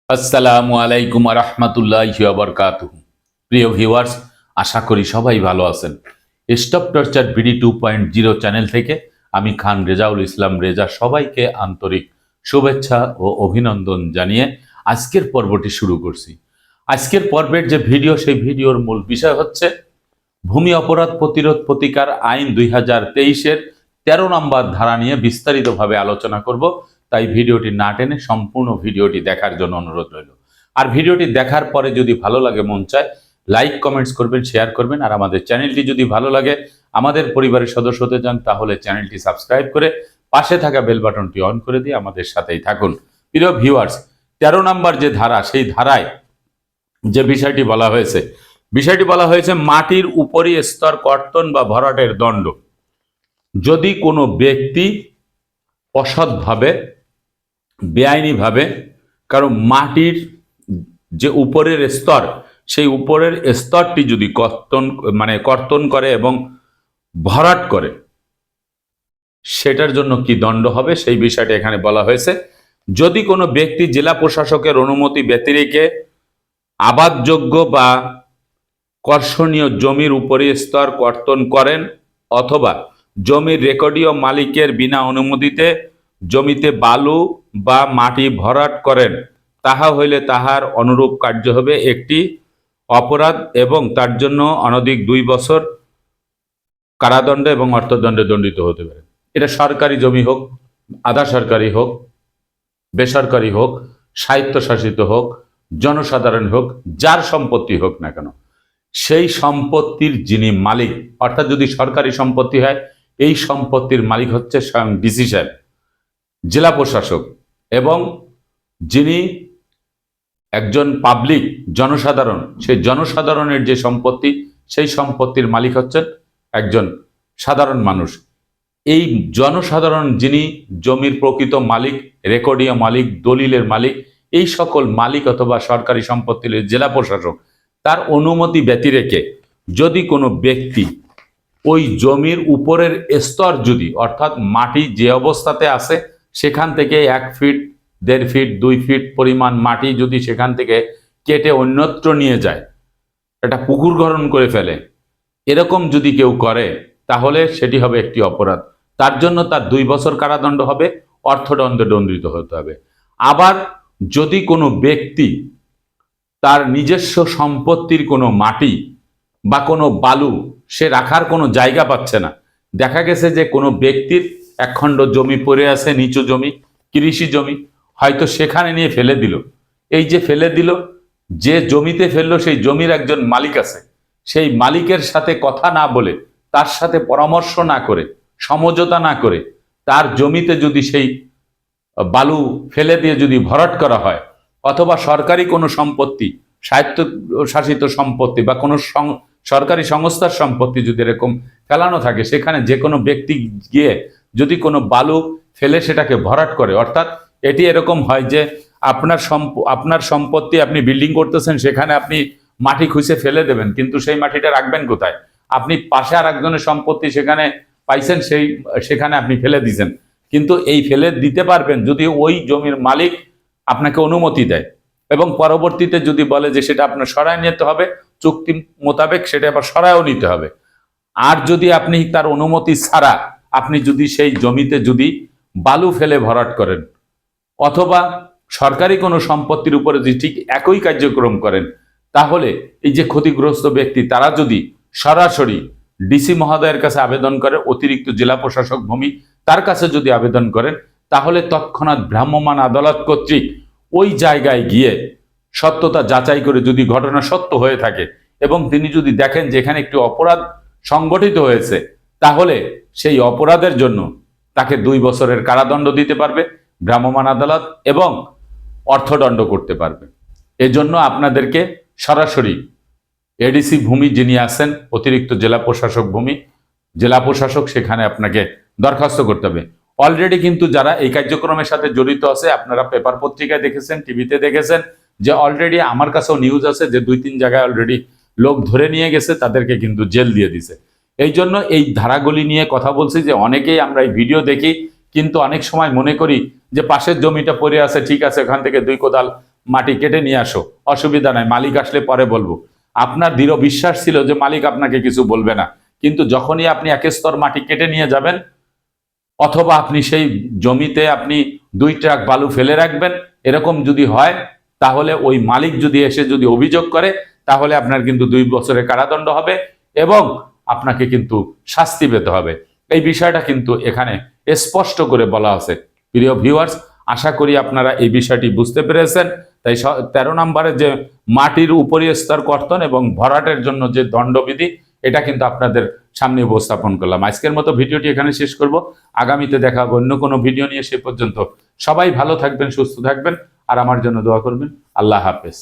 আসসালামু আলাইকুম রহমতুল্লাহি ওয়া বারাকাতুহু। প্রিয় ভিউয়ার্স, আশা করি সবাই ভালো আছেন। স্টপ টর্চার বিডি 2.0 চ্যানেল থেকে আমি খান রেজাউল ইসলাম রেজা সবাইকে আন্তরিক শুভেচ্ছা ও অভিনন্দন জানিয়ে আজকের পর্বটি শুরু করছি। আজকের পর্বের যে ভিডিও, সেই ভিডিওর মূল বিষয় হচ্ছে ভূমি অপরাধ প্রতিরোধ প্রতিকার আইন 2023-এর 13 নম্বর ধারা নিয়ে বিস্তারিতভাবে আলোচনা করব। তাই ভিডিওটি না টেনে সম্পূর্ণ ভিডিওটি দেখার জন্য অনুরোধ রইল। আর ভিডিওটি দেখার পরে যদি ভালো লাগে, মন চায় লাইক কমেন্টস করবেন, শেয়ার করবেন। আর আমাদের চ্যানেলটি যদি ভালো লাগে, আমাদের পরিবারের সদস্য হতে চান, তাহলে চ্যানেলটি সাবস্ক্রাইব করে পাশে থাকা বেল বাটনটি অন করে দিয়ে আমাদের সাথেই থাকুন। প্রিয় ভিউয়ার্স, 13 নম্বর যে ধারা, সেই ধারায় যে বিষয়টি বলা হয়েছে মাটির উপরি স্তর কর্তন বা ভরাটের দণ্ড। যদি কোনো ব্যক্তি অসৎভাবে, বেআইনিভাবে কারণ মাটির যে উপরের স্তর, সেই উপরের স্তরটি যদি কর্তন করে এবং ভরাট করে, সেটার জন্য কি দণ্ড হবে সেই বিষয়টা এখানে বলা হয়েছে। যদি কোনো ব্যক্তি জেলা প্রশাসকের অনুমতি ব্যতিরেকে আবাদযোগ্য বা কর্ষণীয় জমির উপরি স্তর কর্তন করেন অথবা জমির রেকর্ডীয় মালিকের বিনা অনুমতিতে জমিতে বালু বা মাটি ভরাট করেন, তাহা হইলে তাহার অনুরূপ কার্য হবে একটি অপরাধ এবং তার জন্য অনধিক 2 বছর কারাদণ্ড এবং অর্থদণ্ডে দণ্ডিত হতে পারে। এটা সরকারি জমি হোক, আধা সরকারি হোক, বেসরকারি হোক, স্বায়ত্তশাসিত হোক, জনসাধারণ হোক, যার সম্পত্তি হোক না কেন, সেই সম্পত্তির যিনি মালিক, অর্থাৎ যদি সরকারি সম্পত্তি হয়, এই সম্পত্তির মালিক হচ্ছে স্বয়ং ডিসি সাহেব, জেলা প্রশাসক, এবং যিনি একজন পাবলিক, জনসাধারণ, সেই জনসাধারণের যে সম্পত্তি, সেই সম্পত্তির মালিক হচ্ছেন একজন সাধারণ মানুষ। এই জনসাধারণ যিনি জমির প্রকৃত মালিক, রেকর্ডীয় মালিক, দলিলের মালিক, এই সকল মালিক অথবা সরকারি সম্পত্তির জেলা প্রশাসক, তার অনুমতি ব্যতিরেকে যদি কোনো ব্যক্তি ওই জমির উপরের স্তর যদি, অর্থাৎ মাটি যে অবস্থাতে আছে সেখান থেকে 1 ফিট, 1.5 ফিট, 2 ফিট পরিমাণ মাটি যদি সেখান থেকে কেটে অন্যত্র নিয়ে যায়, এটা পুকুর খনন করে ফেলে, এরকম যদি কেউ করে, তাহলে সেটি হবে একটি অপরাধ। তার জন্য তার 2 বছর কারাদণ্ড হবে, অর্থদণ্ডে দণ্ডিত হতে হবে। আবার যদি কোনো ব্যক্তি তার নিজস্ব সম্পত্তির কোনো মাটি বা কোনো বালু সে রাখার কোনো জায়গা পাচ্ছে না, দেখা গেছে যে কোনো ব্যক্তির একখণ্ড জমি পড়ে আছে, নিচু জমি, কৃষি জমি, হয়তো সেখানে নিয়ে ফেলে দিল। এই যে ফেলে দিল, যে জমিতে ফেললো সেই জমির একজন মালিক আছে, সেই মালিকের সাথে কথা না বলে, তার সাথে পরামর্শ না করে, সমঝোতা না করে তার জমিতে যদি সেই বালু ফেলে দিয়ে যদি ভরাট করা হয়, অথবা সরকারি কোনো সম্পত্তি, স্বায়ত্তশাসিত সম্পত্তি বা কোনো সরকারি সংস্থার সম্পত্তি যদি এরকম ফেলানো থাকে, সেখানে যে কোনো ব্যক্তি গিয়ে যদি কোনো বালু ফেলে সেটাকে ভরাট করে, অর্থাৎ এটি এরকম হয় যে আপনার সম্পত্তি, আপনি বিল্ডিং করতেছেন, সেখানে আপনি মাটি খুঁজে ফেলে দেবেন, কিন্তু সেই মাটিটা রাখবেন কোথায়? আপনি পাশে আর একজনের সম্পত্তি সেখানে পাইছেন, সেখানে আপনি ফেলে দিয়েছেন, কিন্তু এই ফেলে দিতে পারবেন যদি ওই জমির মালিক আপনাকে অনুমতি দেয় এবং পরবর্তীতে যদি বলে যে সেটা আপনার সরায় নিতে হবে, চুক্তি মোতাবেক সেটা আবার সরায়ও নিতে হবে। আর যদি আপনি তার অনুমতি ছাড়া আপনি যদি সেই জমিতে যদি বালু ফেলে ভরাট করেন অথবা সরকারি কোনো সম্পত্তির উপরে যদি ঠিক একই কার্যক্রম করেন, তাহলে এই যে ক্ষতিগ্রস্ত ব্যক্তি, তারা যদি সরাসরি ডিসি মহোদয়ের কাছে আবেদন করে, অতিরিক্ত জেলা প্রশাসক ভূমি তার কাছে যদি আবেদন করেন, তাহলে তৎক্ষণাৎ ভ্রাম্যমাণ আদালত কর্তৃক ওই জায়গায় গিয়ে সত্যতা যাচাই করে, যদি ঘটনা সত্য হয়ে থাকে এবং তিনি যদি দেখেন যে এখানে একটি অপরাধ সংগঠিত হয়েছে, তাহলে সেই অপরাধের জন্য তাকে 2 বছরের কারাদণ্ড দিতে পারবে ভ্রাম্যমাণ আদালত এবং অর্থদণ্ড করতে পারবে। এজন্য আপনাদেরকে সরাসরি এডিসি ভূমি যিনি আছেন, অতিরিক্ত জেলা প্রশাসক ভূমি, জেলা প্রশাসক, সেখানে আপনাকে দরখাস্ত করতে হবে। অলরেডি কিন্তু যারা এই কার্যক্রমের সাথে জড়িত আছে, আপনারা পেপার পত্রিকায় দেখেছেন, টিভিতে দেখেছেন যে অলরেডি আমার কাছেও নিউজ আছে যে 2-3 জায়গায় অলরেডি লোক ধরে নিয়ে গেছে, তাদেরকে কিন্তু জেল দিয়ে দিছে। এই জন্য এই ধারাগুলি নিয়ে কথা বলছি যে অনেকেই আমরা এই ভিডিও দেখি, কিন্তু অনেক সময় মনে করি যে পাশের জমিটা পড়ে আছে, ঠিক আছে, ওখান থেকে 2 কোদাল মাটি কেটে নিয়ে আসো, অসুবিধা নাই, মালিক আসলে পরে বলবো। আপনার দৃঢ় বিশ্বাস ছিল যে মালিক আপনাকে কিছু বলবে না, কিন্তু যখনই আপনি এক স্তর মাটি কেটে নিয়ে যাবেন, অথবা আপনি সেই জমিতে আপনি 2 ট্রাক বালু ফেলে রাখবেন, এরকম যদি হয়, তাহলে ওই মালিক যদি এসে যদি অভিযোগ করে, তাহলে আপনার কিন্তু 2 বছরের কারাদণ্ড হবে এবং আপনাকে কিন্তু শাস্তি পেতে হবে। এই বিষয়টা কিন্তু এখানে স্পষ্ট করে বলা আছে। প্রিয় ভিউয়ার্স, আশা করি আপনারা এই বিষয়টি বুঝতে পেরেছেন। তাই 13 নম্বরে যে মাটির উপরি স্তর কর্তন এবং ভরাটের জন্য যে দণ্ডবিধি, এটা কিন্তু আপনাদের সামনে উপস্থাপন করলাম। আজকের মতো ভিডিওটি এখানে শেষ করব। আগামীতে দেখা হবে অন্য কোনো ভিডিও নিয়ে। সে পর্যন্ত সবাই ভালো থাকবেন, সুস্থ থাকবেন, আর আমার জন্য দোয়া করবেন। আল্লাহ হাফেজ।